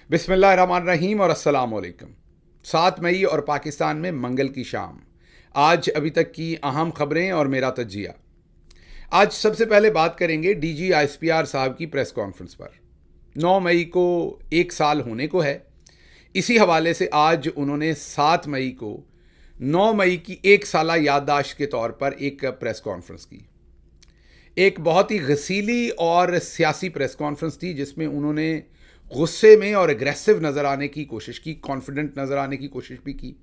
बिस्मिल्लाहिर्रहमानिर्रहीम और अस्सलाम वालेकुम। 7 मई और पाकिस्तान में मंगल की शाम। आज अभी तक की अहम खबरें और मेरा तजिया। आज सबसे पहले बात करेंगे डीजी आईएसपीआर साहब की प्रेस कॉन्फ्रेंस पर। 9 मई को 1 साल होने को है। इसी हवाले से आज उन्होंने 7 मई को 9 मई की 1 साला याददाश्त के तौर पर एक प्रेस कॉन्फ्रेंस की। एक बहुत ही घसीली और सियासी प्रेस कॉन्फ्रेंस थी जिसमें उन्होंने गुस्से में और एग्रेसिव नज़र आने की कोशिश की, कॉन्फिडेंट नज़र आने की कोशिश भी की,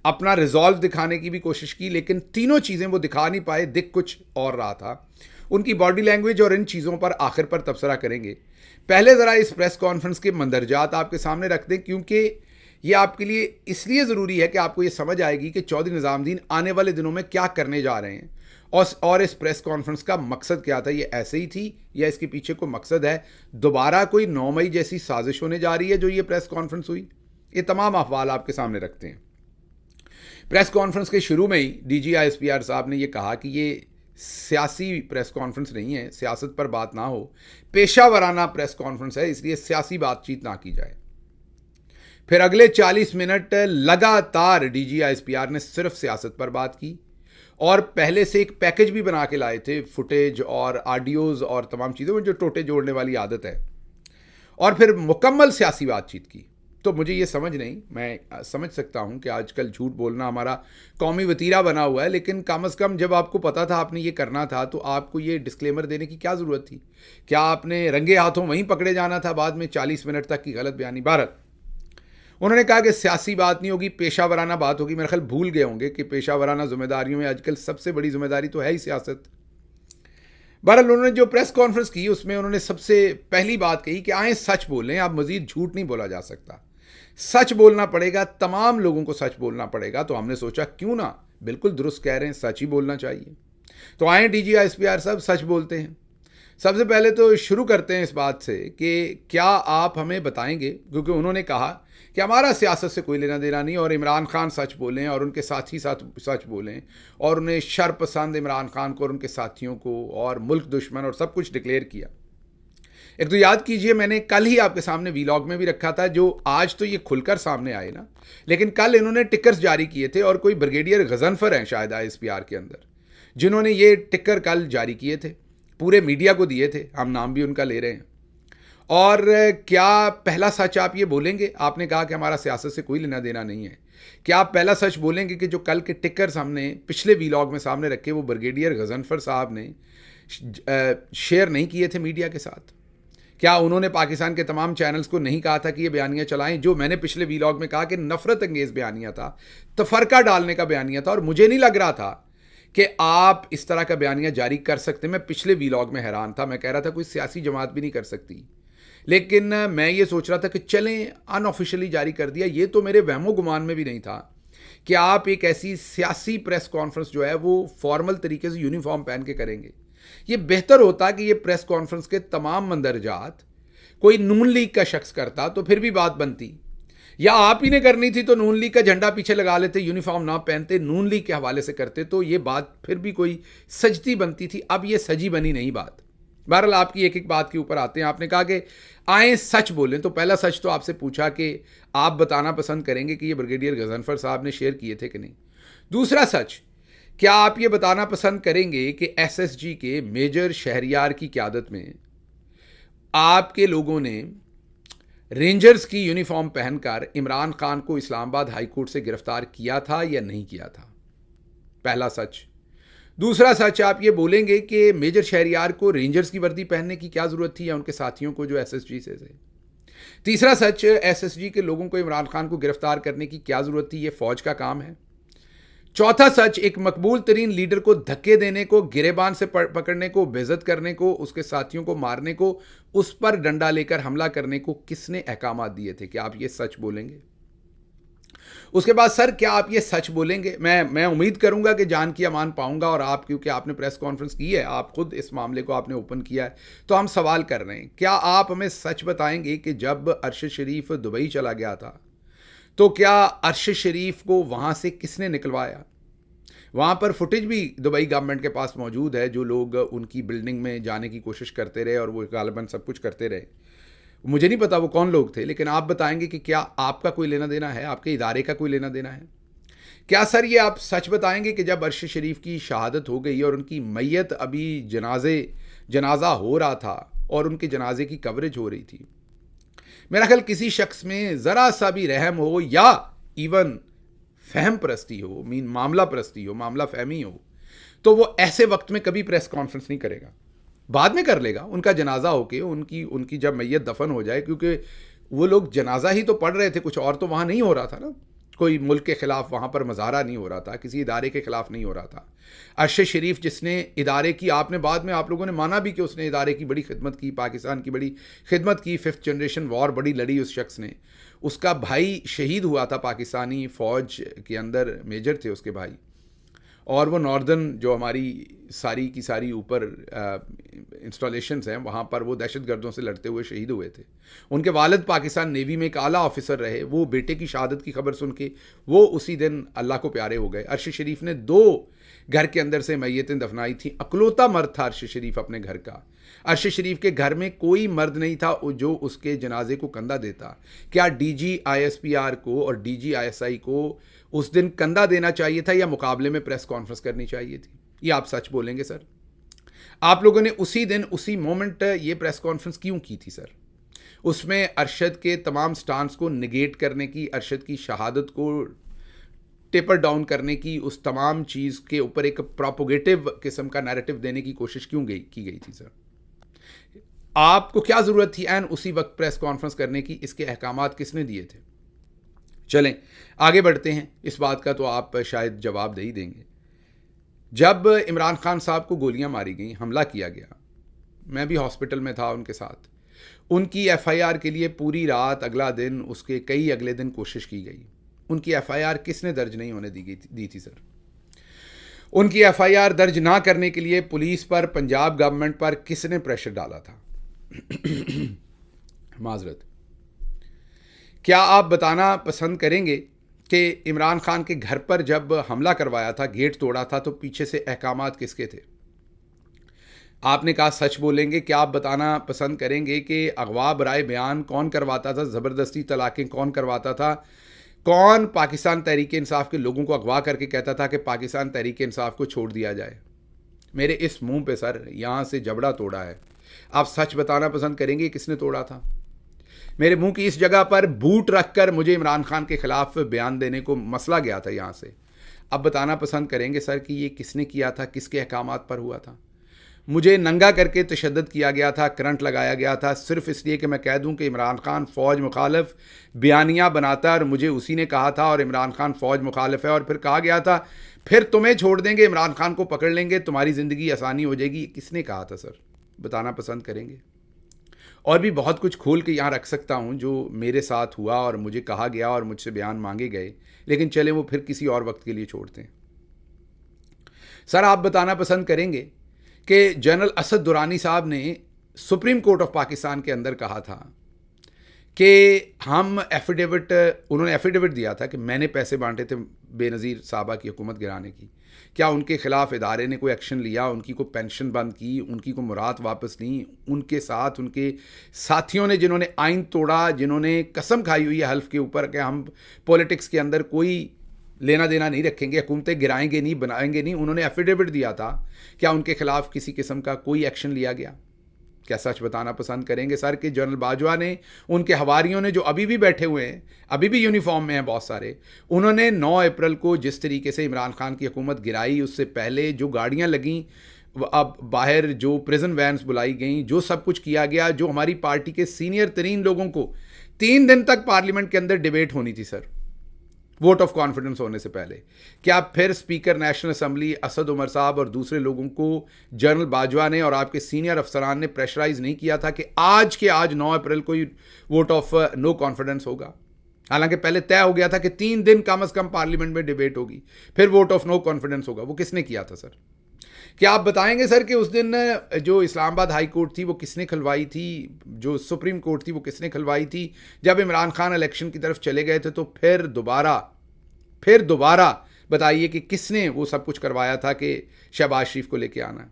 अपना रिजॉल्व दिखाने की भी कोशिश की, लेकिन तीनों चीज़ें वो दिखा नहीं पाए, दिख कुछ और रहा था। उनकी बॉडी लैंग्वेज और इन चीज़ों पर आखिर पर तबसरा करेंगे। पहले ज़रा इस प्रेस कॉन्फ्रेंस के मंदरजात आपके सामने रख दें, क्योंकि ये आपके लिए इसलिए ज़रूरी है कि आपको ये समझ आएगी कि चौधरी निज़ामुद्दीन आने वाले दिनों में क्या करने जा रहे हैं और इस प्रेस कॉन्फ्रेंस का मकसद क्या था। ये ऐसे ही थी या इसके पीछे कोई मकसद है? दोबारा कोई 9 मई जैसी साजिश होने जा रही है जो ये प्रेस कॉन्फ्रेंस हुई? ये तमाम अहवाल आपके सामने रखते हैं। प्रेस कॉन्फ्रेंस के शुरू में ही डीजी आईएसपीआर साहब ने ये कहा कि ये सियासी प्रेस कॉन्फ्रेंस नहीं है, सियासत पर बात ना हो, पेशा वराना प्रेस कॉन्फ्रेंस है, इसलिए सियासी बातचीत ना की जाए। फिर अगले 40 मिनट लगातार डीजी आईएसपीआर ने सिर्फ सियासत पर बात की और पहले से एक पैकेज भी बना के लाए थे, फुटेज और ऑडियोज और तमाम चीज़ों में जो टोटे जोड़ने वाली आदत है, और फिर मुकम्मल सियासी बातचीत की। तो मुझे ये समझ नहीं, मैं समझ सकता हूँ कि आजकल झूठ बोलना हमारा कौमी वतीरा बना हुआ है, लेकिन कम अज़ कम जब आपको पता था आपने ये करना था तो आपको ये डिस्क्लेमर देने की क्या ज़रूरत थी? क्या आपने रंगे हाथों वहीं पकड़े जाना था बाद में 40 मिनट तक की गलत बयानी? भारत उन्होंने कहा कि सियासी बात नहीं होगी, पेशा वराना बात होगी। मेरे ख्याल भूल गए होंगे कि पेशा वराना जिम्मेदारियों में आजकल सबसे बड़ी जिम्मेदारी तो है ही सियासत। बहरहाल उन्होंने जो प्रेस कॉन्फ्रेंस की उसमें उन्होंने सबसे पहली बात कही कि आए सच बोलें, अब मजीद झूठ नहीं बोला जा सकता, सच बोलना पड़ेगा, तमाम लोगों को सच बोलना पड़ेगा। तो हमने सोचा क्यों ना, बिल्कुल दुरुस्त कह रहे हैं, सच ही बोलना चाहिए। तो आए डीजी आईएसपीआर साहब सच बोलते हैं। सबसे पहले तो शुरू करते हैं इस बात से कि क्या आप हमें बताएंगे, क्योंकि उन्होंने कहा कि हमारा सियासत से कोई लेना देना नहीं और इमरान खान सच बोलें और उनके साथी साथ सच बोलें और उन्हें शर पसंद इमरान खान को और उनके साथियों को और मुल्क दुश्मन और सब कुछ डिक्लेयर किया। एक तो याद कीजिए, मैंने कल ही आपके सामने वीलॉग में भी रखा था, जो आज तो ये खुलकर सामने आए ना, लेकिन कल इन्होंने टिकर्स जारी किए थे और कोई ब्रिगेडियर गजनफर हैं शायद आईएसपीआर के अंदर, जिन्होंने ये टिकर कल जारी किए थे, पूरे मीडिया को दिए थे, हम नाम भी उनका ले रहे हैं। और क्या पहला सच आप ये बोलेंगे? आपने कहा कि हमारा सियासत से कोई लेना देना नहीं है। क्या आप पहला सच बोलेंगे कि जो कल के टिकर्स हमने पिछले वीलॉग में सामने रखे वो ब्रिगेडियर गजनफर साहब ने शेयर नहीं किए थे मीडिया के साथ? क्या उन्होंने पाकिस्तान के तमाम चैनल्स को नहीं कहा था कि ये बयानियाँ चलाएं, जो मैंने पिछले वीलॉग में कहा कि नफरत अंगेज़ बयानियाँ था, तफरका डालने का बयानिया था, और मुझे नहीं लग रहा था कि आप इस तरह का बयानिया जारी कर सकते। मैं पिछले वीलॉग में हैरान था, मैं कह रहा था कोई सियासी जमात भी नहीं कर सकती, लेकिन मैं ये सोच रहा था कि चलें अनऑफिशियली जारी कर दिया। ये तो मेरे वहमो गुमान में भी नहीं था कि आप एक ऐसी सियासी प्रेस कॉन्फ्रेंस जो है वो फॉर्मल तरीके से यूनिफॉर्म पहन के करेंगे। ये बेहतर होता कि ये प्रेस कॉन्फ्रेंस के तमाम मंदरजात कोई नून लीग का शख्स करता तो फिर भी बात बनती, या आप ही ने करनी थी तो नून लीग का झंडा पीछे लगा लेते, यूनिफॉर्म ना पहनते, नून लीग के हवाले से करते, तो ये बात फिर भी कोई सजती बनती थी। अब ये सजी बनी नहीं बात। बहरहाल आपकी एक एक बात के ऊपर आते हैं। आपने कहा कि आए सच बोलें, तो पहला सच तो आपसे पूछा कि आप बताना पसंद करेंगे कि ये ब्रिगेडियर गजनफर साहब ने शेयर किए थे कि नहीं। दूसरा सच, क्या आप ये बताना पसंद करेंगे कि एसएसजी के मेजर शहरियार की क़यादत में आपके लोगों ने रेंजर्स की यूनिफॉर्म पहनकर इमरान खान को इस्लामाबाद हाई कोर्ट से गिरफ्तार किया था या नहीं किया था? पहला सच। दूसरा सच, आप ये बोलेंगे कि मेजर शहरियार को रेंजर्स की वर्दी पहनने की क्या ज़रूरत थी या उनके साथियों को जो एसएसजी से थे? तीसरा सच, एसएसजी के लोगों को इमरान खान को गिरफ्तार करने की क्या ज़रूरत थी, ये फ़ौज का काम है। चौथा सच, एक मकबूल तरीन लीडर को धक्के देने को, गिरेबान से पकड़ने को, बेइज्जत करने को, उसके साथियों को मारने को, उस पर डंडा लेकर हमला करने को किसने अहकाम दिए थे? क्या आप ये सच बोलेंगे? उसके बाद सर, क्या आप ये सच बोलेंगे? मैं उम्मीद करूंगा कि जान की अमान पाऊंगा, और आप क्योंकि आपने प्रेस कॉन्फ्रेंस की है, आप खुद इस मामले को आपने ओपन किया है, तो हम सवाल कर रहे हैं, क्या आप हमें सच बताएंगे कि जब अरशद शरीफ दुबई चला गया था तो क्या अरशद शरीफ को वहाँ से किसने निकलवाया? वहाँ पर फुटेज भी दुबई गवर्नमेंट के पास मौजूद है, जो लोग उनकी बिल्डिंग में जाने की कोशिश करते रहे और वो गालिबन सब कुछ करते रहे। मुझे नहीं पता वो कौन लोग थे, लेकिन आप बताएंगे कि क्या आपका कोई लेना देना है, आपके इदारे का कोई लेना देना है? क्या सर ये आप सच बताएंगे कि जब अरशद शरीफ की शहादत हो गई और उनकी मैयत अभी जनाजा हो रहा था और उनके जनाजे की कवरेज हो रही थी, मेरा ख्याल किसी शख्स में ज़रा सा भी रहम हो या इवन फहम परस्ती हो, मामला परस्ती हो, मामला फहमी हो, तो वो ऐसे वक्त में कभी प्रेस कॉन्फ्रेंस नहीं करेगा। बाद में कर लेगा, उनका जनाजा होके उनकी उनकी जब मैयत दफन हो जाए, क्योंकि वो लोग जनाजा ही तो पढ़ रहे थे, कुछ और तो वहाँ नहीं हो रहा था ना। कोई मुल्क के ख़िलाफ़ वहाँ पर मज़ारा नहीं हो रहा था, किसी इदारे के ख़िलाफ़ नहीं हो रहा था। अरशद शरीफ जिसने इदारे की, आपने बाद में आप लोगों ने माना भी कि उसने इदारे की बड़ी खिदमत की, पाकिस्तान की बड़ी खिदमत की, 5th जनरेशन वॉर बड़ी लड़ी उस शख्स ने। उसका भाई शहीद हुआ था पाकिस्तानी फ़ौज के अंदर, मेजर थे उसके भाई, और वो नॉर्दर्न जो हमारी सारी की सारी ऊपर इंस्टॉलेशंस हैं वहाँ पर वो दहशतगर्दों से लड़ते हुए शहीद हुए थे। उनके वालिद पाकिस्तान नेवी में एक आला ऑफिसर रहे। वो बेटे की शहादत की खबर सुन के वो उसी दिन अल्लाह को प्यारे हो गए। अरशद शरीफ ने 2 घर के अंदर से मैयतें दफनाई थी। अकलौता मर्द था अरशद शरीफ अपने घर का। अरशद शरीफ के घर में कोई मर्द नहीं था जो उसके जनाजे को कंधा देता। क्या DG ISPR को और DG ISI को उस दिन कंधा देना चाहिए था या मुकाबले में प्रेस कॉन्फ्रेंस करनी चाहिए थी? ये आप सच बोलेंगे सर? आप लोगों ने उसी दिन उसी मोमेंट ये प्रेस कॉन्फ्रेंस क्यों की थी सर? उसमें अरशद के तमाम स्टांस को निगेट करने की, अरशद की शहादत को टेपर डाउन करने की, उस तमाम चीज़ के ऊपर एक प्रोपोगेटिव किस्म का नैरेटिव देने की कोशिश क्यों की गई थी सर? आपको क्या ज़रूरत थी एन उसी वक्त प्रेस कॉन्फ्रेंस करने की? इसके अहकामात किसने दिए थे? चलें आगे बढ़ते हैं। इस बात का तो आप शायद जवाब दे ही देंगे। जब इमरान खान साहब को गोलियां मारी गई, हमला किया गया, मैं भी हॉस्पिटल में था उनके साथ। उनकी FIR के लिए पूरी रात, अगला दिन, उसके कई अगले दिन कोशिश की गई। उनकी FIR किसने दर्ज नहीं होने दी थी सर? उनकी FIR दर्ज ना करने के लिए पुलिस पर, पंजाब गवर्नमेंट पर किसने प्रेशर डाला था? माजरत। क्या आप बताना पसंद करेंगे कि इमरान खान के घर पर जब हमला करवाया था, गेट तोड़ा था, तो पीछे से अहकामात किसके थे? आपने कहा सच बोलेंगे। क्या आप बताना पसंद करेंगे कि अगवा बराए बयान कौन करवाता था? ज़बरदस्ती तलाक़ें कौन करवाता था? कौन पाकिस्तान तहरीक इंसाफ के लोगों को अगवा करके कहता था कि पाकिस्तान तहरीक इंसाफ को छोड़ दिया जाए? मेरे इस मुंह पे सर यहाँ से जबड़ा तोड़ा है। आप सच बताना पसंद करेंगे किसने तोड़ा था? मेरे मुंह की इस जगह पर बूट रखकर मुझे इमरान खान के ख़िलाफ़ बयान देने को मसला गया था यहाँ से। अब बताना पसंद करेंगे सर कि ये किसने किया था, किसके अहकामात पर हुआ था? मुझे नंगा करके तशद्दुद किया गया था, करंट लगाया गया था, सिर्फ इसलिए कि मैं कह दूं कि इमरान खान फ़ौज मुखालिफ बयानिया बनाता है और मुझे उसी ने कहा था, और इमरान खान फ़ौज मुखालिफ है। और फिर कहा गया था फिर तुम्हें छोड़ देंगे, इमरान खान को पकड़ लेंगे, तुम्हारी ज़िंदगी आसानी हो जाएगी। किसने कहा था सर? बताना पसंद करेंगे? और भी बहुत कुछ खोल के यहाँ रख सकता हूँ जो मेरे साथ हुआ और मुझे कहा गया और मुझसे बयान मांगे गए, लेकिन चले वो फिर किसी और वक्त के लिए छोड़ते हैं। सर आप बताना पसंद करेंगे कि जनरल असद दुरानी साहब ने सुप्रीम कोर्ट ऑफ पाकिस्तान के अंदर कहा था कि उन्होंने एफिडेविट दिया था कि मैंने पैसे बांटे थे बेनज़ीर साहबा की हुकूमत गिराने की। क्या उनके ख़िलाफ़ इदारे ने कोई एक्शन लिया? उनकी को पेंशन बंद की, उनकी को मुराद वापस ली? उनके साथ उनके साथियों ने जिन्होंने आइन तोड़ा, जिन्होंने कसम खाई हुई है हल्फ के ऊपर कि हम पॉलिटिक्स के अंदर कोई लेना देना नहीं रखेंगे, हुकूमतें गिराएंगे नहीं, बनाएंगे नहीं, उन्होंने एफिडेविट दिया था। क्या उनके ख़िलाफ़ किसी किस्म का कोई एक्शन लिया गया? क्या सच बताना पसंद करेंगे सर कि जनरल बाजवा ने, उनके हवारियों ने जो अभी भी बैठे हुए हैं, अभी भी यूनिफॉर्म में हैं बहुत सारे, उन्होंने 9 अप्रैल को जिस तरीके से इमरान खान की हुकूमत गिराई, उससे पहले जो गाड़ियां लगीं, अब बाहर जो प्रिजन वैन्स बुलाई गई, जो सब कुछ किया गया, जो हमारी पार्टी के सीनियर तरीन लोगों को 3 दिन तक पार्लियामेंट के अंदर डिबेट होनी थी सर, वोट ऑफ कॉन्फिडेंस होने से पहले। क्या फिर speaker national assembly Asad Umar साहब और दूसरे लोगों को जनरल बाजवा ने और आपके सीनियर अफसरान ने प्रेशराइज नहीं किया था कि आज के आज 9 अप्रैल को ही वोट ऑफ नो कॉन्फिडेंस होगा? हालांकि पहले तय हो गया था कि 3 दिन कम अज़ कम पार्लियामेंट में डिबेट होगी, फिर वोट ऑफ नो कॉन्फिडेंस होगा। वो किसने किया था सर? क्या आप बताएंगे सर कि उस दिन जो इस्लामाबाद हाई कोर्ट थी वो किसने खुलवाई थी, जो सुप्रीम कोर्ट थी वो किसने खुलवाई थी? जब इमरान खान इलेक्शन की तरफ चले गए थे तो फिर दोबारा बताइए कि किसने वो सब कुछ करवाया था कि शहबाज शरीफ को लेके आना है?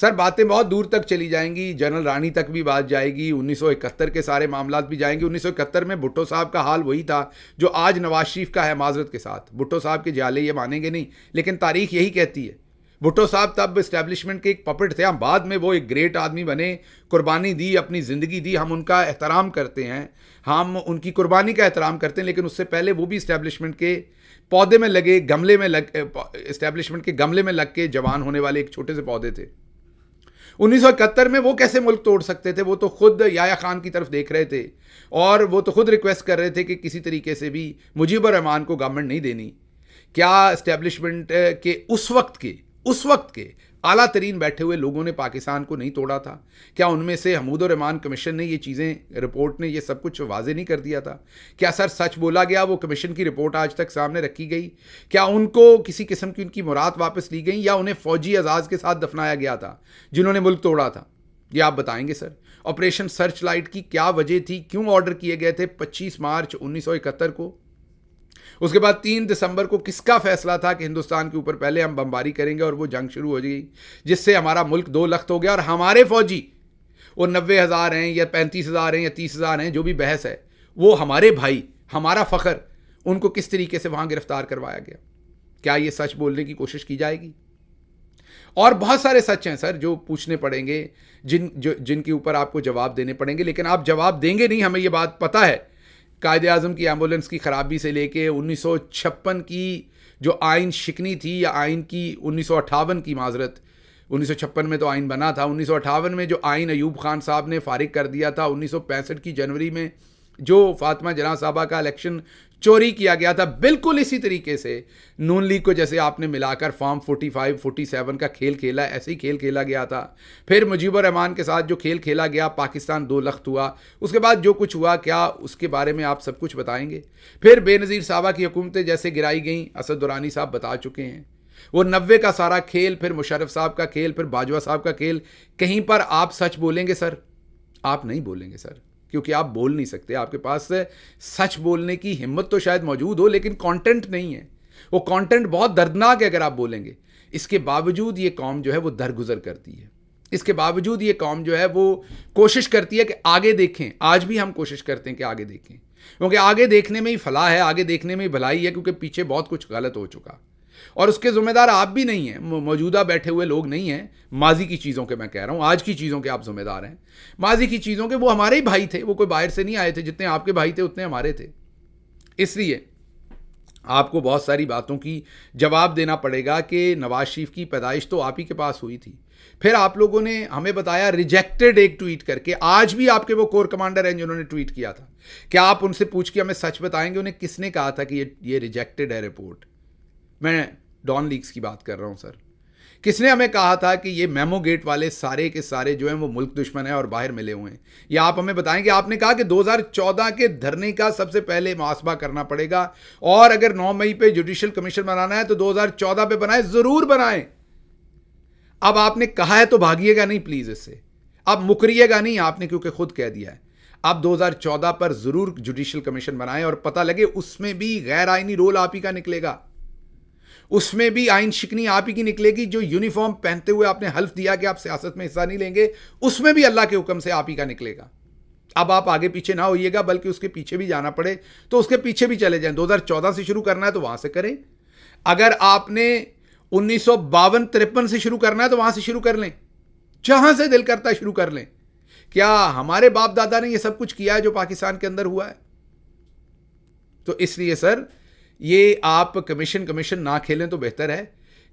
सर बातें बहुत दूर तक चली जाएंगी, जनरल रानी तक भी बात जाएगी, 1971 के सारे मामलात भी जाएंगे। 1971 में भुट्टो साहब का हाल वही था जो आज नवाज शरीफ का है, माजरत के साथ। भुट्टो साहब के जाले ये मानेंगे नहीं, लेकिन तारीख यही कहती है। भुट्टो साहब तब इस्टेब्लिशमेंट के एक पपेट थे, हम बाद में वो एक ग्रेट आदमी बने, कुर्बानी दी, अपनी ज़िंदगी दी, हम उनका एहतराम करते हैं, हम उनकी कुर्बानी का एहतराम करते हैं। लेकिन उससे पहले वो भी इस्टेब्लिशमेंट के पौधे में लगे, गमले में लग, इस्टेब्लिशमेंट के गमले में लग के जवान होने वाले एक छोटे से पौधे थे। 1971 में वो कैसे मुल्क तोड़ सकते थे? वो तो खुद याया खान की तरफ देख रहे थे और वो तो खुद रिक्वेस्ट कर रहे थे कि किसी तरीके से भी मुजीबुर रहमान को गवर्नमेंट नहीं देनी। क्या इस्टेब्लिशमेंट के उस वक्त के आला तरीन बैठे हुए लोगों ने पाकिस्तान को नहीं तोड़ा था? क्या उनमें से हमूदुर रहमान कमीशन ने ये चीज़ें, रिपोर्ट ने ये सब कुछ वाजे नहीं कर दिया था? क्या सर सच बोला गया? वो कमीशन की रिपोर्ट आज तक सामने रखी गई? क्या उनको किसी किस्म की उनकी मुराद वापस ली गई, या उन्हें फौजी अजाज के साथ दफनाया गया था जिन्होंने मुल्क तोड़ा था? ये आप बताएंगे सर। ऑपरेशन सर्च लाइट की क्या वजह थी? क्यों ऑर्डर किए गए थे 25 मार्च 1971 को? उसके बाद 3 दिसंबर को किसका फैसला था कि हिंदुस्तान के ऊपर पहले हम बमबारी करेंगे और वो जंग शुरू हो गई, जिससे हमारा मुल्क 2 लख्त हो गया और हमारे फौजी वो 90,000 हैं या 35,000 हैं या 30,000 हैं, जो भी बहस है, वो हमारे भाई, हमारा फ़ख्र, उनको किस तरीके से वहाँ गिरफ्तार करवाया गया? क्या ये सच बोलने की कोशिश की जाएगी? और बहुत सारे सच हैं सर जो पूछने पड़ेंगे, जिनके ऊपर आपको जवाब देने पड़ेंगे, लेकिन आप जवाब देंगे नहीं, हमें ये बात पता है। कायदे आज़म की एम्बुलेंस की ख़राबी से लेके 1956 की जो आइन शिकनी थी, या आइन की 1958 की, माजरत, 1956 में तो आइन बना था, 1958 में जो आइन अयूब खान साहब ने फारिग कर दिया था, 1965 की जनवरी में जो फातिमा जना साहबा का इलेक्शन चोरी किया गया था, बिल्कुल इसी तरीके से नून लीग को जैसे आपने मिलाकर फॉर्म 45, 47 का खेल खेला, ऐसे ही खेल खेला गया था। फिर मुजीबुर रहमान के साथ जो खेल खेला गया, पाकिस्तान 2 लख्त हुआ। उसके बाद जो कुछ हुआ, क्या उसके बारे में आप सब कुछ बताएंगे? फिर बेनज़ीर साहबा की हुकूमतें जैसे गिराई गईं, असद दुरानी साहब बता चुके हैं। वो 90 का सारा खेल, फिर मुशर्रफ साहब का खेल, फिर बाजवा साहब का खेल, कहीं पर आप सच बोलेंगे सर? आप नहीं बोलेंगे सर, क्योंकि आप बोल नहीं सकते। आपके पास सच बोलने की हिम्मत तो शायद मौजूद हो, लेकिन कंटेंट नहीं है। वो कंटेंट बहुत दर्दनाक है अगर आप बोलेंगे। इसके बावजूद ये कौम जो है वो दरगुजर करती है। इसके बावजूद ये कौम जो है वो कोशिश करती है कि आगे देखें। आज भी हम कोशिश करते हैं कि आगे देखें, क्योंकि आगे देखने में ही फलाह है, आगे देखने में ही भलाई है, क्योंकि पीछे बहुत कुछ गलत हो चुका। और उसके ज़िम्मेदार आप भी नहीं हैं, मौजूदा बैठे हुए लोग नहीं हैं। माजी की चीज़ों के मैं कह रहा हूँ, आज की चीज़ों के आप ज़िम्मेदार हैं। माजी की चीज़ों के वो हमारे ही भाई थे, वो कोई बाहर से नहीं आए थे। जितने आपके भाई थे उतने हमारे थे। इसलिए आपको बहुत सारी बातों की जवाब देना पड़ेगा कि नवाज शरीफ की पैदाइश तो आप ही के पास हुई थी। फिर आप लोगों ने हमें बताया रिजेक्टेड एक ट्वीट करके। आज भी आपके वो कोर कमांडर हैं जिन्होंने ट्वीट किया था, क्या आप उनसे पूछ के हमें सच बताएंगे उन्हें किसने कहा था कि ये रिजेक्टेड है रिपोर्ट? मैं डॉन लीक्स की बात कर रहा हूं सर। किसने हमें कहा था कि ये मेमो गेट वाले सारे के सारे जो हैं वो मुल्क दुश्मन है और बाहर मिले हुए हैं? या आप हमें बताएंगे? आपने कहा कि 2014 के धरने का सबसे पहले मुहासबा करना पड़ेगा, और अगर 9 मई पे जुडिशल कमीशन बनाना है तो 2014 पे बनाए, जरूर बनाएं। अब आपने कहा है तो भागिएगा नहीं प्लीज इससे, अब मुकरिएगा नहीं आपने, क्योंकि खुद कह दिया है। अब 2014 पर जरूर जुडिशल कमीशन बनाएं और पता लगे उसमें भी गैर आईनी रोल आप ही का निकलेगा, उसमें भी आइन शिकनी आप ही की निकलेगी। जो यूनिफॉर्म पहनते हुए आपने हल्फ दिया कि आप सियासत में हिस्सा नहीं लेंगे, उसमें भी अल्लाह के हुक्म से आप ही का निकलेगा। अब आप आगे पीछे ना होइएगा, बल्कि उसके पीछे भी जाना पड़े तो उसके पीछे भी चले जाएं। 2014 से शुरू करना है तो वहां से करें। अगर आपने 1952-53 से शुरू करना है तो वहां से शुरू कर लें, जहां से दिल करता है शुरू कर लें। क्या हमारे बाप दादा ने यह सब कुछ किया है जो पाकिस्तान के अंदर हुआ है? तो इसलिए सर ये आप कमीशन ना खेलें तो बेहतर है।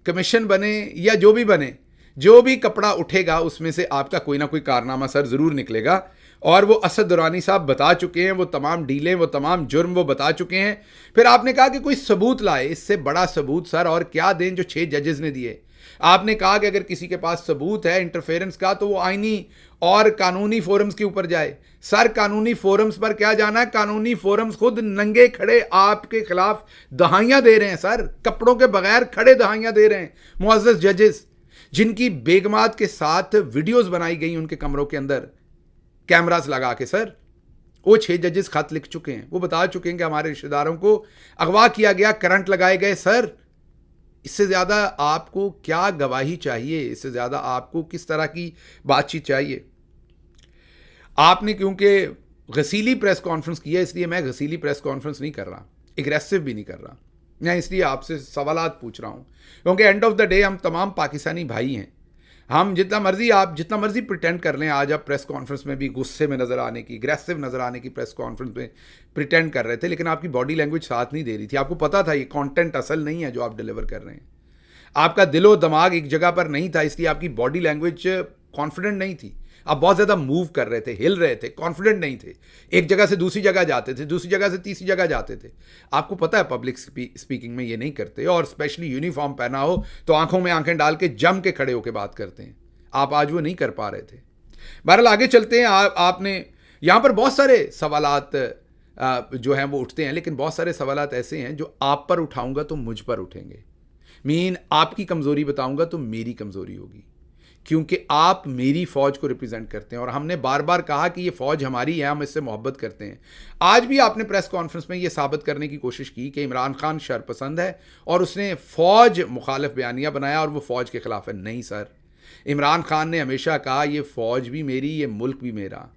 कमीशन बने या जो भी बने, जो भी कपड़ा उठेगा उसमें से आपका कोई ना कोई कारनामा सर ज़रूर निकलेगा। और वो असद दुरानी साहब बता चुके हैं, वो तमाम डीलें, वो तमाम जुर्म वो बता चुके हैं। फिर आपने कहा कि कोई सबूत लाए। इससे बड़ा सबूत सर और क्या दें जो 6 जजेस ने दिए। आपने कहा कि अगर किसी के पास सबूत है इंटरफेरेंस का तो वो आईनी और कानूनी फोरम्स के ऊपर जाए। सर कानूनी फोरम्स पर क्या जाना है? कानूनी फोरम्स खुद नंगे खड़े आपके खिलाफ दहाइयां दे रहे हैं सर, कपड़ों के बगैर खड़े दहाइयां दे रहे हैं। मुअज़्ज़ज़ जजेस जिनकी बेगमात के साथ वीडियोस बनाई गई उनके कमरों के अंदर कैमरास लगा के, सर वो 6 जजेस खत लिख चुके हैं। वो बता चुके हैं कि हमारे रिश्तेदारों को अगवा किया गया, करंट लगाए गए। सर इससे ज़्यादा आपको क्या गवाही चाहिए? इससे ज़्यादा आपको किस तरह की बातचीत चाहिए? आपने क्योंकि घसीली प्रेस कॉन्फ्रेंस की है, इसलिए मैं घसीली प्रेस कॉन्फ्रेंस नहीं कर रहा, एग्रेसिव भी नहीं कर रहा। मैं इसलिए आपसे सवालात पूछ रहा हूँ, क्योंकि एंड ऑफ द डे हम तमाम पाकिस्तानी भाई हैं। हम आप जितना मर्जी प्रिटेंड कर लें, आज आप प्रेस कॉन्फ्रेंस में भी गुस्से में नज़र आने की, एग्रेसिव नज़र आने की प्रेस कॉन्फ्रेंस में प्रिटेंड कर रहे थे, लेकिन आपकी बॉडी लैंग्वेज साथ नहीं दे रही थी। आपको पता था ये कंटेंट असल नहीं है जो आप डिलीवर कर रहे हैं। आपका दिलो दिमाग एक जगह पर नहीं था, इसलिए आपकी बॉडी लैंग्वेज कॉन्फिडेंट नहीं थी। आप बहुत ज़्यादा मूव कर रहे थे, हिल रहे थे, कॉन्फिडेंट नहीं थे। एक जगह से दूसरी जगह जाते थे, दूसरी जगह से तीसरी जगह जाते थे। आपको पता है पब्लिक स्पीकिंग में ये नहीं करते, और स्पेशली यूनिफॉर्म पहना हो तो आंखों में आंखें डाल के जम के खड़े होकर बात करते हैं। आप आज वो नहीं कर पा रहे थे। बहरहाल आगे चलते हैं। आपने यहाँ पर बहुत सारे सवालात जो हैं वो उठते हैं, लेकिन बहुत सारे सवालात ऐसे हैं जो आप पर उठाऊंगा तो मुझ पर उठेंगे। आपकी कमज़ोरी बताऊंगा तो मेरी कमज़ोरी होगी, क्योंकि आप मेरी फ़ौज को रिप्रेजेंट करते हैं, और हमने बार बार कहा कि ये फ़ौज हमारी है, हम इससे मोहब्बत करते हैं। आज भी आपने प्रेस कॉन्फ्रेंस में ये साबित करने की कोशिश की कि इमरान खान शरपसंद है और उसने फ़ौज मुखालिफ बयानिया बनाया और वो फ़ौज के ख़िलाफ़ है। नहीं सर, इमरान खान ने हमेशा कहा ये फ़ौज भी मेरी, ये मुल्क भी मेरा।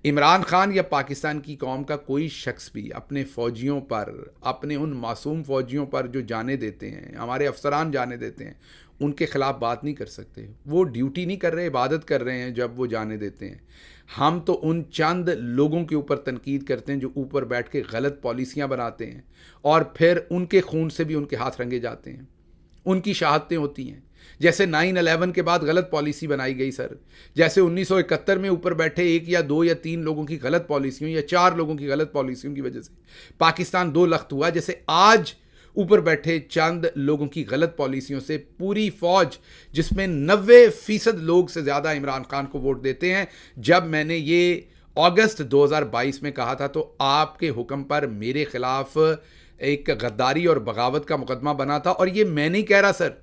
इमरान खान या पाकिस्तान की कौम का कोई शख्स भी अपने फ़ौजियों पर, अपने उन मासूम फ़ौजियों पर जो जाने देते हैं, हमारे अफसरान जाने देते हैं, उनके ख़िलाफ़ बात नहीं कर सकते। वो ड्यूटी नहीं कर रहे, इबादत कर रहे हैं जब वो जाने देते हैं। हम तो उन चंद लोगों के ऊपर तनकीद करते हैं जो ऊपर बैठ के गलत पॉलिसियाँ बनाते हैं, और फिर उनके खून से भी उनके हाथ रंगे जाते हैं। उनकी शहादतें होती हैं, जैसे 9/11 के बाद गलत पॉलिसी बनाई गई सर, जैसे 1971 में ऊपर बैठे 1 या 2 या 3 लोगों की गलत पॉलिसियों या 4 लोगों की गलत पॉलिसियों की वजह से पाकिस्तान 2 लख्त हुआ, जैसे आज ऊपर बैठे चंद लोगों की गलत पॉलिसियों से पूरी फौज, जिसमें 90% लोग से ज़्यादा इमरान खान को वोट देते हैं। जब मैंने ये अगस्त 2022 में कहा था तो आपके हुक्म पर मेरे खिलाफ एक गद्दारी और बगावत का मुकदमा बना था, और ये मैं नहीं कह रहा सर,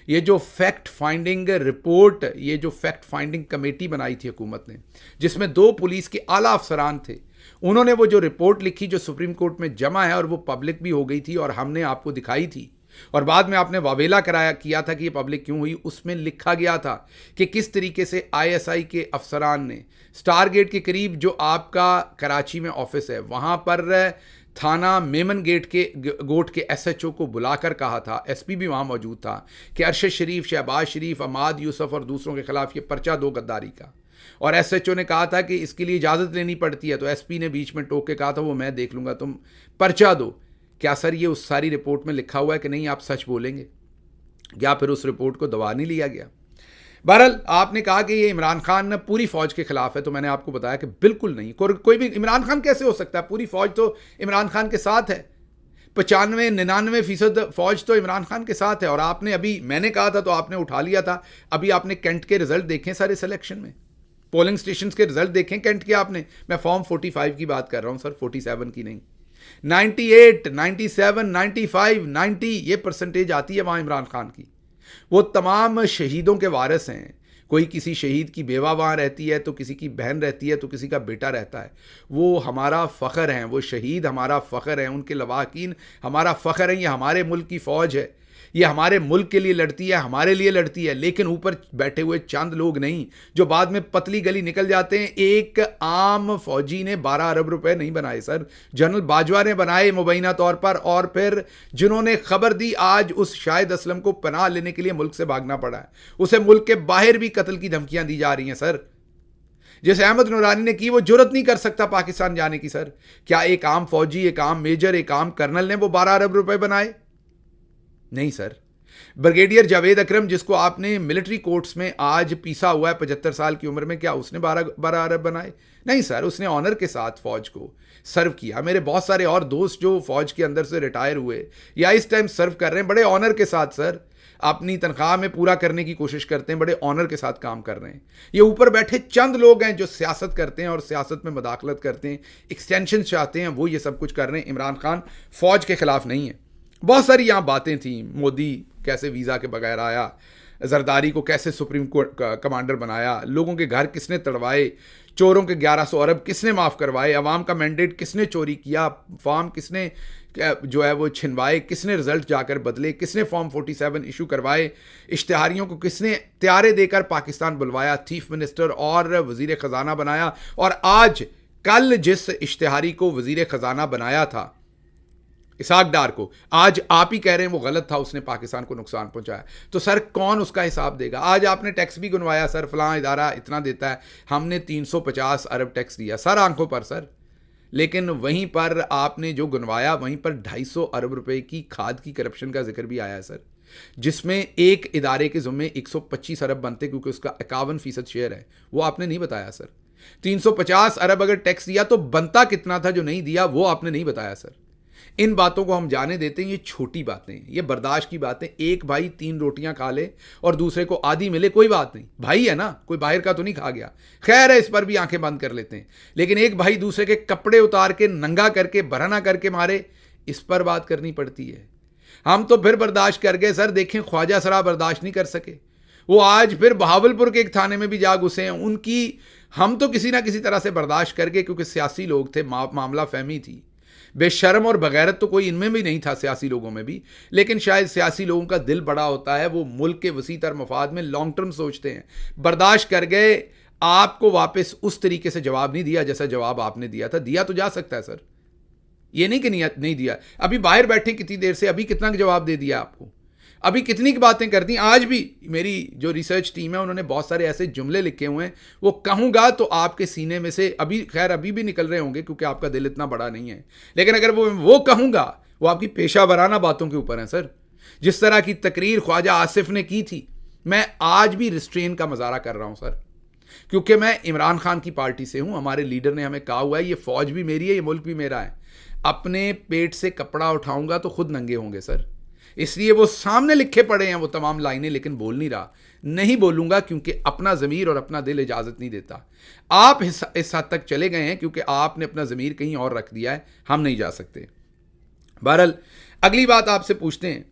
ये जो फैक्ट फाइंडिंग रिपोर्ट, ये जो फैक्ट फाइंडिंग कमेटी बनाई थी हुकूमत ने, जिसमें 2 पुलिस के आला अफसरान थे, उन्होंने वो जो रिपोर्ट लिखी जो सुप्रीम कोर्ट में जमा है, और वो पब्लिक भी हो गई थी और हमने आपको दिखाई थी, और बाद में आपने वावेला किया था कि ये पब्लिक क्यों हुई। उसमें लिखा गया था कि किस तरीके से ISI के अफसरान ने स्टार गेट के करीब, जो आपका कराची में ऑफिस है, वहाँ पर थाना मेमन गोट के SHO को बुलाकर कहा था, SP भी वहाँ मौजूद था, कि अरशद शरीफ, शहबाज शरीफ, अमाद यूसुफ और दूसरों के खिलाफ ये पर्चा दो गद्दारी का। और SHO ने कहा था कि इसके लिए इजाज़त लेनी पड़ती है, तो SP ने बीच में टोक के कहा था वो मैं देख लूँगा, तुम पर्चा दो। क्या सर ये उस सारी रिपोर्ट में लिखा हुआ है कि नहीं आप सच बोलेंगे? क्या फिर उस रिपोर्ट को दबा नहीं लिया गया? बहरहाल आपने कहा कि ये इमरान खान पूरी फौज के खिलाफ है, तो मैंने आपको बताया कि बिल्कुल नहीं। कोई भी इमरान खान कैसे हो सकता है? पूरी फौज तो इमरान खान के साथ है, 95-99% फौज तो इमरान खान के साथ है। और आपने अभी, मैंने कहा था तो आपने उठा लिया था, अभी आपने कैंट के रिजल्ट देखें सारे सिलेक्शन में, पोलिंग स्टेशन के रिजल्ट देखें कैंट के आपने। मैं फॉर्म 45 की बात कर रहा हूँ सर, 47 की नहीं। 98, 97, 95, 90 ये परसेंटेज आती है वहाँ इमरान खान की। वो तमाम शहीदों के वारिस हैं। कोई किसी शहीद की बेवा वहाँ रहती है, तो किसी की बहन रहती है, तो किसी का बेटा रहता है। वो हमारा फ़ख्र हैं, वो शहीद हमारा फ़ख्र हैं, उनके लवाकिन हमारा फ़ख्र हैं। ये हमारे मुल्क की फ़ौज है, ये हमारे मुल्क के लिए लड़ती है, हमारे लिए लड़ती है। लेकिन ऊपर बैठे हुए चंद लोग नहीं, जो बाद में पतली गली निकल जाते हैं। एक आम फौजी ने 12 अरब रुपए नहीं बनाए सर, जनरल बाजवा ने बनाए मुबैना तौर पर। और फिर जिन्होंने खबर दी, आज उस शाहिद असलम को पनाह लेने के लिए मुल्क से भागना पड़ा है। उसे मुल्क के बाहर भी कत्ल की धमकियां दी जा रही हैं सर। जैसे अहमद नूरानी ने की, वो जुर्रत नहीं कर सकता पाकिस्तान जाने की सर। क्या एक आम फौजी, एक आम मेजर, एक आम कर्नल ने वो 12 अरब रुपए बनाए? नहीं सर। ब्रिगेडियर जावेद अकरम, जिसको आपने मिलिट्री कोर्ट्स में आज पीसा हुआ है 75 साल की उम्र में, क्या उसने 12 अरब बनाए? नहीं सर, उसने ऑनर के साथ फौज को सर्व किया। मेरे बहुत सारे और दोस्त जो फौज के अंदर से रिटायर हुए या इस टाइम सर्व कर रहे हैं, बड़े ऑनर के साथ सर अपनी तनख्वाह में पूरा करने की कोशिश करते हैं, बड़े ऑनर के साथ काम कर रहे हैं। ये ऊपर बैठे चंद लोग हैं जो सियासत करते हैं और सियासत में मदाखलत करते हैं, एक्सटेंशन चाहते हैं, वो ये सब कुछ कर रहे हैं। इमरान खान फौज के खिलाफ नहीं है। बहुत सारी यहाँ बातें थी, मोदी कैसे वीज़ा के बगैर आया, जरदारी को कैसे सुप्रीम कोर्ट कमांडर बनाया, लोगों के घर किसने तड़वाए, चोरों के 1100 अरब किसने माफ़ करवाए, अवाम का मैंडेट किसने चोरी किया, फॉर्म किसने जो है वो छिनवाए, किसने रिजल्ट जाकर बदले, किसने फॉर्म 47 इशू करवाए, इश्तिहारियों को किसने त्यारे देकर पाकिस्तान बुलवाया, चीफ मिनिस्टर और वज़ीर ख़जाना बनाया, और आज कल जिस इश्तिहारी को वज़ीर ख़जाना बनाया था इसहाक डार को, आज आप ही कह रहे हैं वो गलत था, उसने पाकिस्तान को नुकसान पहुंचाया। तो सर कौन उसका हिसाब देगा? आज आपने टैक्स भी गिनवाया, सर फलां इदारा इतना देता है, हमने 350 अरब टैक्स दिया सर, आंखों पर सर। लेकिन वहीं पर आपने जो गिनवाया वहीं पर 250 अरब रुपए की खाद की करप्शन का जिक्र भी आया है सर, जिसमें एक इदारे के ज़ुम्मे 125 अरब बनते क्योंकि उसका 51% शेयर है, वो आपने नहीं बताया सर। 350 अरब अगर टैक्स दिया तो बनता कितना था जो नहीं दिया, वो आपने नहीं बताया सर। इन बातों को हम जाने देते हैं, ये छोटी बातें हैं, ये बर्दाश्त की बातें। एक भाई 3 रोटियां खा ले और दूसरे को आधी मिले, कोई बात नहीं, भाई है ना, कोई बाहर का तो नहीं खा गया, खैर है, इस पर भी आंखें बंद कर लेते हैं। लेकिन एक भाई दूसरे के कपड़े उतार के नंगा करके बरहना करके मारे, इस पर बात करनी पड़ती है। हम तो फिर बर्दाश्त कर गए सर, देखें ख्वाजा सरा बर्दाश्त नहीं कर सके, वो आज फिर बहावलपुर के एक थाने में भी जा घुसे हैं। उनकी हम तो किसी ना किसी तरह से बर्दाश्त कर गए क्योंकि सियासी लोग थे, मामला फहमी थी। बेशर्म और बगैरत तो कोई इनमें भी नहीं था, सियासी लोगों में भी, लेकिन शायद सियासी लोगों का दिल बड़ा होता है, वो मुल्क के वसीतर मफाद में लॉन्ग टर्म सोचते हैं। बर्दाश्त कर गए, आपको वापस उस तरीके से जवाब नहीं दिया जैसा जवाब आपने दिया था। दिया तो जा सकता है सर, ये नहीं कि नहीं दिया। अभी बाहर बैठे कितनी देर से, अभी कितना जवाब दे दिया आपको, अभी कितनी की बातें कर दी। आज भी मेरी जो रिसर्च टीम है उन्होंने बहुत सारे ऐसे जुमले लिखे हुए हैं, वो कहूँगा तो आपके सीने में से अभी, खैर अभी भी निकल रहे होंगे क्योंकि आपका दिल इतना बड़ा नहीं है, लेकिन अगर वो कहूँगा वो आपकी पेशा वराना बातों के ऊपर है सर। जिस तरह की तकरीर ख्वाजा आसिफ ने की थी, मैं आज भी रिस्ट्रेन का मजारा कर रहा हूँ सर, क्योंकि मैं इमरान खान की पार्टी से हूँ। हमारे लीडर ने हमें कहा हुआ है ये फौज भी मेरी है, ये मुल्क भी मेरा है, अपने पेट से कपड़ा उठाऊंगा तो खुद नंगे होंगे सर। इसलिए वो सामने लिखे पड़े हैं वो तमाम लाइनें, लेकिन बोल नहीं रहा, नहीं बोलूंगा क्योंकि अपना ज़मीर और अपना दिल इजाज़त नहीं देता। आप इस हद तक चले गए हैं क्योंकि आपने अपना ज़मीर कहीं और रख दिया है, हम नहीं जा सकते। बहरहाल अगली बात आपसे पूछते हैं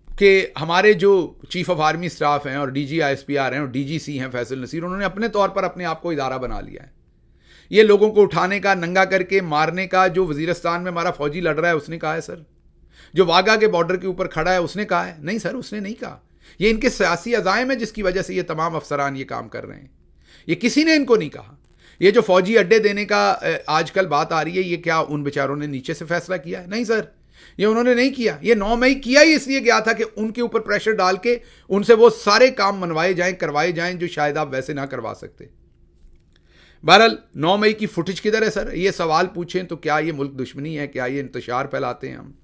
कि हमारे जो चीफ ऑफ आर्मी स्टाफ हैं और DGISPR हैं और DGC हैं फैसल नसीर, उन्होंने अपने तौर पर अपने आप को इदारा बना लिया है। ये लोगों को उठाने का, नंगा करके मारने का, जो वजीरिस्तान में हमारा फौजी लड़ रहा है उसने कहा है सर, जो वाघा के बॉर्डर के ऊपर खड़ा है उसने कहा है? नहीं सर, उसने नहीं कहा। ये इनके सियासी अज़ाइम है जिसकी वजह से ये तमाम अफसरान ये काम कर रहे हैं, ये किसी ने इनको नहीं कहा। ये जो फौजी अड्डे देने का आजकल बात आ रही है, ये क्या उन बेचारों ने नीचे से फैसला किया है? नहीं सर, ये उन्होंने नहीं किया। ये 9 मई किया ही इसलिए गया था कि उनके ऊपर प्रेशर डाल के उनसे वो सारे काम मनवाए जाएं, करवाए जाएं जो शायद आप वैसे ना करवा सकते। बहरहाल 9 मई की फुटेज किधर है सर? ये सवाल पूछें तो क्या ये मुल्क दुश्मनी है? क्या ये इंतशार फैलाते हैं हम?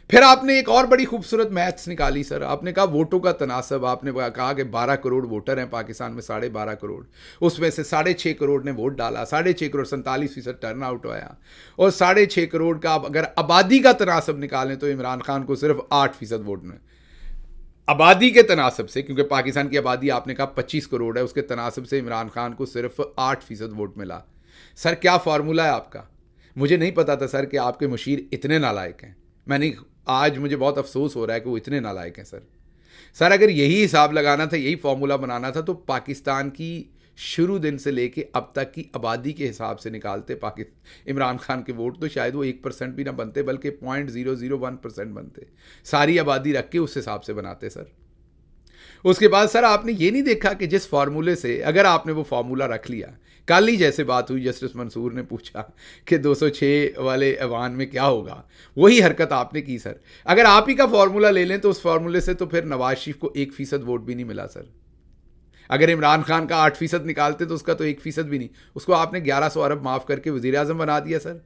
फिर आपने एक और बड़ी खूबसूरत मैथ्स निकाली सर, आपने कहा वोटों का तनासब। आपने कहा कि 12 करोड़ वोटर हैं पाकिस्तान में, 12.5 करोड़, उसमें से 6.5 करोड़ ने वोट डाला, 6.5 करोड़ 47% टर्न आउट आया, और 6.5 करोड़ का अगर आबादी का तनासब निकालें तो इमरान खान को सिर्फ 8% वोट में, आबादी के तनासब से, क्योंकि पाकिस्तान की आबादी आपने कहा 25 करोड़ है, उसके तनासब से इमरान खान को सिर्फ 8% वोट मिला। सर क्या फार्मूला है आपका? मुझे नहीं पता था सर कि आपके मुशीर इतने नालायक हैं। मैंने आज मुझे बहुत अफसोस हो रहा है कि वो इतने नालायक हैं सर अगर यही हिसाब लगाना था, यही फार्मूला बनाना था, तो पाकिस्तान की शुरू दिन से लेके अब तक की आबादी के हिसाब से निकालते इमरान खान के वोट, तो शायद वो 1% भी ना बनते, बल्कि 0.001% बनते। सारी आबादी रख के उस हिसाब से बनाते सर। उसके बाद सर आपने ये नहीं देखा कि जिस फार्मूले से, अगर आपने वो फार्मूला रख लिया, कल ही जैसे बात हुई, जस्टिस मंसूर ने पूछा कि 206 वाले ऐवान में क्या होगा, वही हरकत आपने की सर। अगर आप ही का फार्मूला ले लें तो उस फार्मूले से तो फिर नवाज शरीफ को 1% वोट भी नहीं मिला सर। अगर इमरान खान का 8% निकालते तो उसका तो 1% भी नहीं, उसको आपने 1100 अरब माफ़ करके वज़ीर आज़म बना दिया सर।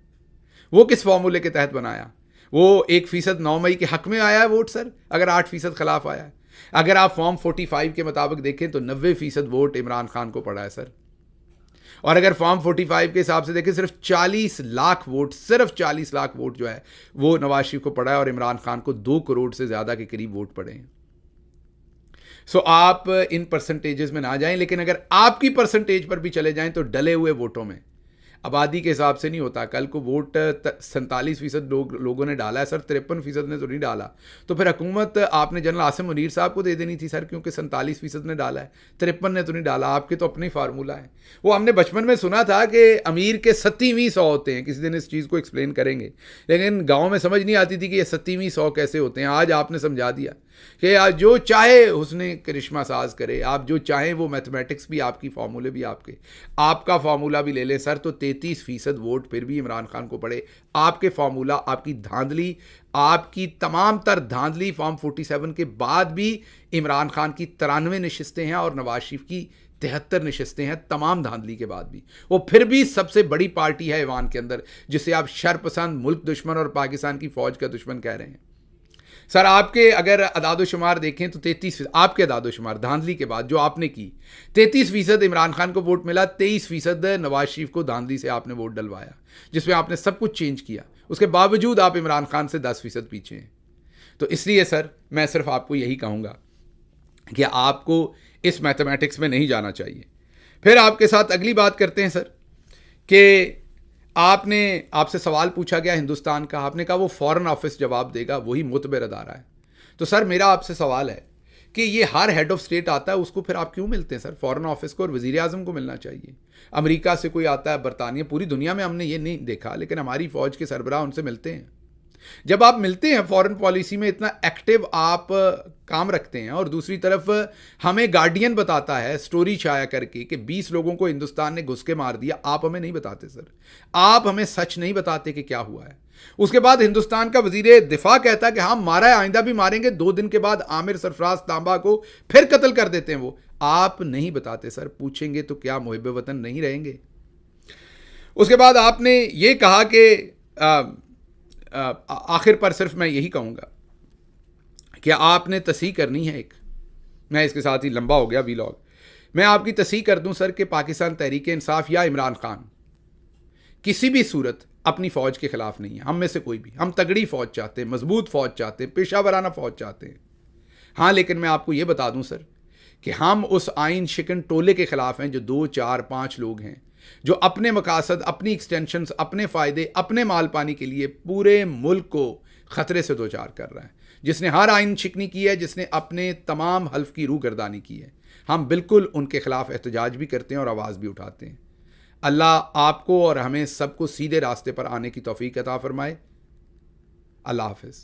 वो किस फार्मूले के तहत बनाया? वो 1% 9 मई के हक में आया है वोट सर, अगर 8% खिलाफ आया है। अगर आप फॉर्म 45 के मुताबिक देखें तो 90% वोट इमरान खान को पड़ा है सर। और अगर फॉर्म 45 के हिसाब से देखें सिर्फ 40 लाख वोट, सिर्फ 40 लाख वोट जो है वो नवाज शरीफ को पड़ा है, और इमरान खान को 2 करोड़ से ज़्यादा के करीब वोट पड़े हैं। सो आप इन परसेंटेजेस में ना जाएं, लेकिन अगर आपकी परसेंटेज पर भी चले जाएं तो डले हुए वोटों में आबादी के हिसाब से नहीं होता। कल को वोट 47% लोगों ने डाला है सर, 53% ने तो नहीं डाला, तो फिर हुकूमत आपने जनरल आसिम मुनीर साहब को दे देनी थी सर, क्योंकि 47% ने डाला है, 53 ने तो नहीं डाला। आपके तो अपनी फार्मूला है। वो हमने बचपन में सुना था कि अमीर के 70वीं 100 होते हैं, किसी दिन इस चीज़ को एक्सप्लेन करेंगे, लेकिन गाँव में समझ नहीं आती थी कि ये 70वीं 100 कैसे होते हैं। आज आपने समझा दिया कि आज जो चाहे उसने करिश्मा साज करे, आप जो चाहें वो मैथमेटिक्स भी आपकी, फार्मूले भी आपके, आपका फार्मूला भी ले लें सर, तो 33% वोट फिर भी इमरान खान को पड़े। आपके फार्मूला, आपकी धांधली, आपकी तमाम तर धांधली, फॉर्म 47 के बाद भी इमरान खान की 93 नशिस्तें हैं और नवाज शरीफ की 73 नशिस्तें हैं, तमाम धांधली के बाद भी वो फिर भी सबसे बड़ी पार्टी है ईवान के अंदर, जिसे आप शरपसंद, मुल्क दुश्मन और पाकिस्तान की फौज का दुश्मन कह रहे हैं। सर आपके अगर अदादोशुमार देखें तो 33%, आपके अदादोशुमार धांधली के बाद जो आपने की, 33% इमरान खान को वोट मिला, 23% नवाज शरीफ को धांधली से आपने वोट डलवाया, जिसमें आपने सब कुछ चेंज किया। उसके बावजूद आप इमरान खान से 10% पीछे हैं। तो इसलिए सर मैं सिर्फ आपको यही कहूँगा कि आपको इस मैथमेटिक्स में नहीं जाना चाहिए। फिर आपके साथ अगली बात करते हैं सर कि आपसे सवाल पूछा गया हिंदुस्तान का, आपने कहा वो फॉरेन ऑफिस जवाब देगा, वही मुतबर अदारा है। तो सर मेरा आपसे सवाल है कि ये हर हेड ऑफ स्टेट आता है, उसको फिर आप क्यों मिलते हैं सर? फॉरेन ऑफिस को और वज़ीर आज़म को मिलना चाहिए। अमेरिका से कोई आता है, बरतानिया, पूरी दुनिया में हमने ये नहीं देखा, लेकिन हमारी फ़ौज के सरबराह उनसे मिलते हैं। जब आप मिलते हैं, फॉरेन पॉलिसी में इतना एक्टिव आप काम रखते हैं, और दूसरी तरफ हमें गार्डियन बताता है स्टोरी छाया करके कि 20 लोगों को हिंदुस्तान ने घुस के मार दिया, आप हमें नहीं बताते सर, आप हमें सच नहीं बताते कि क्या हुआ है। उसके बाद हिंदुस्तान का वजीर दिफा कहता है कि हाँ मारा है, आइंदा भी मारेंगे। 2 दिन के बाद आमिर सरफराज तांबा को फिर कत्ल कर देते हैं। वो आप नहीं बताते सर, पूछेंगे तो क्या मुहिब वतन नहीं रहेंगे? उसके बाद आपने ये कहा कि आखिर पर सिर्फ मैं यही कहूँगा कि आपने तस्हीह करनी है एक, मैं इसके साथ ही लंबा हो गया वीलॉग, मैं आपकी तस्हीह कर दूं सर कि पाकिस्तान तहरीक इंसाफ या इमरान खान किसी भी सूरत अपनी फ़ौज के ख़िलाफ़ नहीं है। हम में से कोई भी, हम तगड़ी फ़ौज चाहते हैं, मजबूत फ़ौज चाहते हैं, पेशावराना फ़ौज चाहते हैं। हाँ, लेकिन मैं आपको ये बता दूं सर कि हम उस आइन शिकन टोले के ख़िलाफ़ हैं जो 2, 4, 5 लोग हैं, जो अपने मकासद, अपनी एक्सटेंशंस, अपने फ़ायदे, अपने माल पानी के लिए पूरे मुल्क को ख़तरे से दो चार कर रहा है, जिसने हर आइन शिकनी की है, जिसने अपने तमाम हल्फ की रूह गर्दानी की है। हम बिल्कुल उनके ख़िलाफ़ एहतजाज भी करते हैं और आवाज़ भी उठाते हैं। अल्लाह आपको और हमें सबको सीधे रास्ते पर आने की तौफीक अता फरमाए। अल्लाह हाफ़िज़।